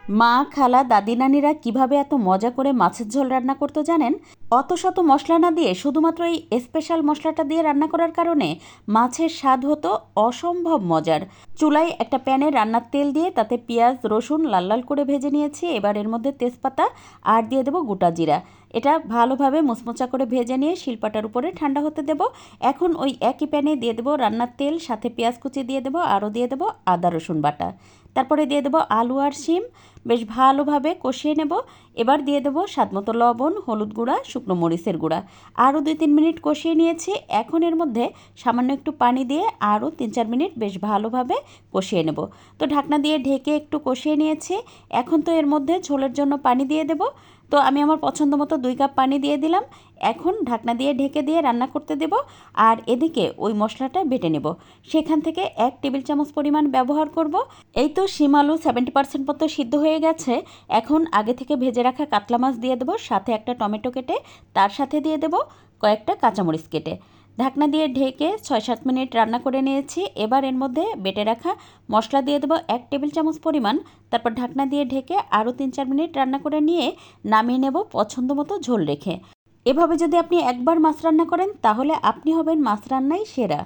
মা, খালা, দাদি, নানিরা কিভাবে এত মজা করে মাছের ঝোল রান্না করতো জানেন? অত শত মশলা না দিয়ে শুধুমাত্র এই স্পেশাল মশলাটা দিয়ে রান্না করার কারণে মাছের স্বাদ হতো অসম্ভব মজার। চুলায় একটা প্যানে রান্নার তেল দিয়ে তাতে পেঁয়াজ, রসুন লাল লাল করে ভেজে নিয়েছি। এবার এর মধ্যে তেজপাতা আর দিয়ে দেবো গোটা জিরা। এটা ভালোভাবে মুচমুচা করে ভেজে নিয়ে শিলপাটার উপরে ঠান্ডা হতে দেব। এখন ওই একই প্যানে দিয়ে দেবো রান্নার তেল, সাথে পেঁয়াজ কুচি দিয়ে দেবো, আরও দিয়ে দেবো আদা রসুন বাটা। তারপরে দিয়ে দেবো আলু আর শিম, বেশ ভালোভাবে কষিয়ে নেব। এবার দিয়ে দেবো স্বাদমতো লবণ, হলুদ গুঁড়া, শুকনো মরিচের গুঁড়া। আরও 2-3 মিনিট কষিয়ে নিয়েছি। এখন এর মধ্যে সামান্য একটু পানি দিয়ে আরও 3-4 মিনিট বেশ ভালোভাবে কষিয়ে নেব। তো ঢাকনা দিয়ে ঢেকে একটু কষিয়ে নিয়েছি। এখন তো এর মধ্যে ঝোলের জন্য পানি দিয়ে দেব। তো আমি আমার পছন্দ মতো 2 কাপ পানি দিয়ে দিলাম। এখন ঢাকনা দিয়ে ঢেকে দিয়ে রান্না করতে দেব। আর এদিকে ওই মশলাটা বেটে নেব। সেখান থেকে 1 টেবিল চামচ পরিমাণ ব্যবহার করব। এই তো শিম আলু 70% মতো সিদ্ধ হয়ে গেছে। এখন আগে থেকে ভেজে রাখা কাতলা মাছ দিয়ে দেবো, সাথে একটা টমেটো কেটে তার সাথে দিয়ে দেবো কয়েকটা কাঁচামরিচ কেটে। ঢাকনা দিয়ে ঢেকে 6-7 মিনিট রান্না করে নিয়েছি। এবার এর মধ্যে বেটে রাখা মশলা দিয়ে দেবো 1 টেবিল চামচ পরিমাণ। তারপর ঢাকনা দিয়ে ঢেকে আরও 3-4 মিনিট রান্না করে নিয়ে নামিয়ে নেব পছন্দ মতো ঝোল রেখে। এভাবে যদি আপনি একবার মাছ রান্না করেন তাহলে আপনি হবেন মাছ রান্নায় সেরা।